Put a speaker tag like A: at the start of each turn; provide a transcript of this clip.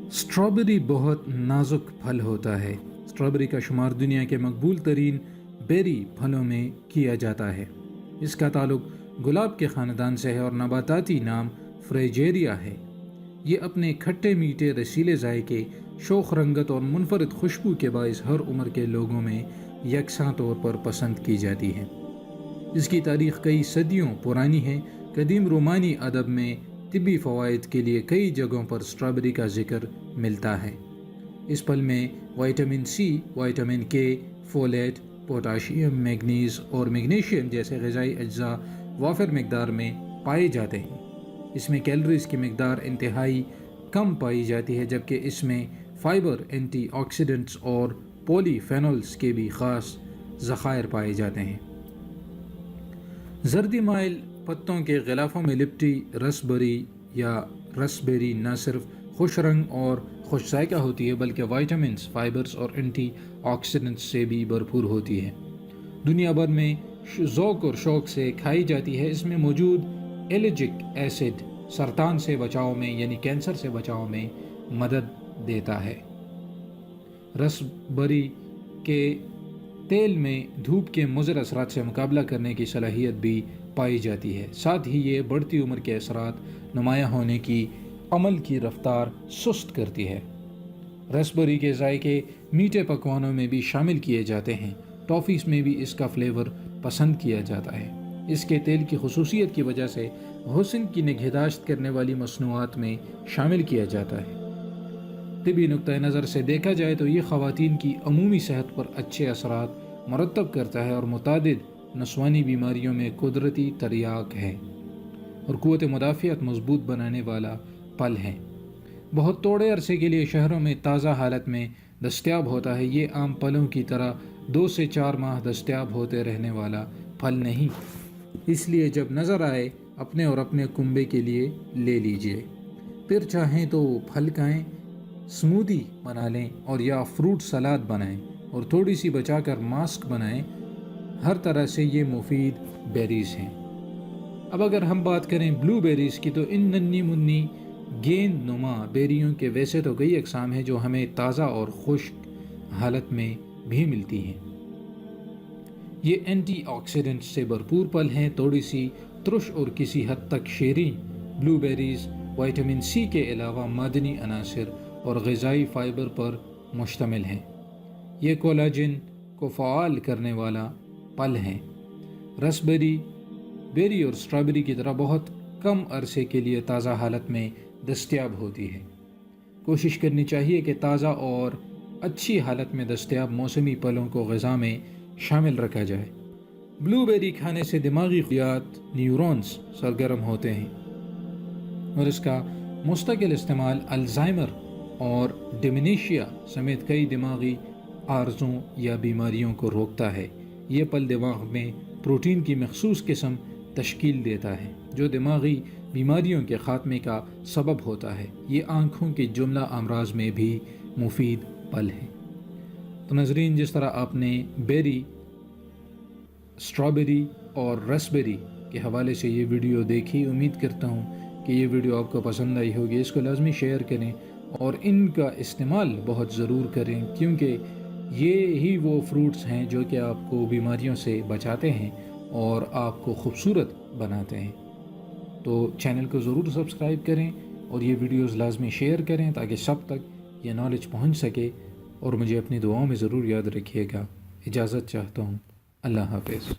A: Strawberry بہت نازک پھل ہوتا ہے۔ اسٹرابیری کا شمار دنیا کے مقبول ترین بیری پھلوں میں کیا جاتا ہے۔ اس کا تعلق گلاب کے خاندان سے ہے اور نباتاتی نام فریجیریا ہے۔ یہ اپنے کھٹے میٹھے رسیلے ذائقے، شوخ رنگت اور منفرد خوشبو کے باعث ہر عمر کے لوگوں میں یکساں طور پر پسند کی جاتی ہے۔ اس کی تاریخ کئی صدیوں پرانی ہے۔ قدیم رومانی ادب میں طبی فوائد کے لیے کئی جگہوں پر اسٹرابیری کا ذکر ملتا ہے۔ اس پھل میں وٹامن سی، وٹامن کے، فولیٹ، پوٹاشیم، مینگنیز اور میگنیشیم جیسے غذائی اجزاء وافر مقدار میں پائے جاتے ہیں۔ اس میں کیلوریز کی مقدار انتہائی کم پائی جاتی ہے، جبکہ اس میں فائبر، اینٹی آکسیڈنٹس اور پولی فینولز کے بھی خاص ذخائر پائے جاتے ہیں۔ زردی مائل پتوں کے غلافوں میں لپٹی رسبری یا رسبیری نہ صرف خوش رنگ اور خوش ذائقہ ہوتی ہے بلکہ وائٹامنس، فائبرز اور اینٹی آکسیڈنٹس سے بھی بھرپور ہوتی ہے۔ دنیا بھر میں ذوق اور شوق سے کھائی جاتی ہے۔ اس میں موجود ایلیجک ایسڈ سرطان سے بچاؤ میں یعنی کینسر سے بچاؤ میں مدد دیتا ہے۔ رسبری کے تیل میں دھوپ کے مضر اثرات سے مقابلہ کرنے کی صلاحیت بھی پائی جاتی ہے۔ ساتھ ہی یہ بڑھتی عمر کے اثرات نمایاں ہونے کی عمل کی رفتار سست کرتی ہے۔ رسبری کے ذائقے میٹھے پکوانوں میں بھی شامل کیے جاتے ہیں۔ ٹافیز میں بھی اس کا فلیور پسند کیا جاتا ہے۔ اس کے تیل کی خصوصیت کی وجہ سے حسن کی نگہداشت کرنے والی مصنوعات میں شامل کیا جاتا ہے۔ طبی نقطۂ نظر سے دیکھا جائے تو یہ خواتین کی عمومی صحت پر اچھے اثرات مرتب کرتا ہے اور متعدد نسوانی بیماریوں میں قدرتی تریاک ہے اور قوت مدافعت مضبوط بنانے والا پھل ہے۔ بہت توڑے عرصے کے لیے شہروں میں تازہ حالت میں دستیاب ہوتا ہے۔ یہ عام پھلوں کی طرح 2 سے 4 ماہ دستیاب ہوتے رہنے والا پھل نہیں، اس لیے جب نظر آئے اپنے اور اپنے کنبے کے لیے لے لیجئے۔ پھر چاہیں تو پھل کھائیں، سمودی بنا لیں اور یا فروٹ سلاد بنائیں اور تھوڑی سی بچا کر ماسک بنائیں۔ ہر طرح سے یہ مفید بیریز ہیں۔ اب اگر ہم بات کریں بلو بیریز کی تو ان ننھی منھی گیند نما بیریوں کے ویسے تو کئی اقسام ہیں جو ہمیں تازہ اور خشک حالت میں بھی ملتی ہیں۔ یہ اینٹی آکسیڈنٹ سے بھرپور پھل ہیں۔ تھوڑی سی ترش اور کسی حد تک شیریں بلو بیریز وٹامن سی کے علاوہ معدنی عناصر اور غذائی فائبر پر مشتمل ہیں۔ یہ کولاجن کو فعال کرنے والا پھل ہیں۔ رسبیری بیری اور اسٹرابیری کی طرح بہت کم عرصے کے لیے تازہ حالت میں دستیاب ہوتی ہے۔ کوشش کرنی چاہیے کہ تازہ اور اچھی حالت میں دستیاب موسمی پھلوں کو غذا میں شامل رکھا جائے۔ بلو بیری کھانے سے دماغی خلیات نیورونز سرگرم ہوتے ہیں اور اس کا مستقل استعمال الزائمر اور ڈیمنشیا سمیت کئی دماغی عارضوں یا بیماریوں کو روکتا ہے۔ یہ پھل دماغ میں پروٹین کی مخصوص قسم تشکیل دیتا ہے جو دماغی بیماریوں کے خاتمے کا سبب ہوتا ہے۔ یہ آنکھوں کے جملہ امراض میں بھی مفید پھل ہے۔ تو ناظرین، جس طرح آپ نے بیری، اسٹرابیری اور رسبیری کے حوالے سے یہ ویڈیو دیکھی، امید کرتا ہوں کہ یہ ویڈیو آپ کو پسند آئی ہوگی۔ اس کو لازمی شیئر کریں اور ان کا استعمال بہت ضرور کریں، کیونکہ یہ ہی وہ فروٹس ہیں جو کہ آپ کو بیماریوں سے بچاتے ہیں اور آپ کو خوبصورت بناتے ہیں۔ تو چینل کو ضرور سبسکرائب کریں اور یہ ویڈیوز لازمی شیئر کریں تاکہ سب تک یہ نالج پہنچ سکے، اور مجھے اپنی دعاؤں میں ضرور یاد رکھیے گا۔ اجازت چاہتا ہوں۔ اللہ حافظ۔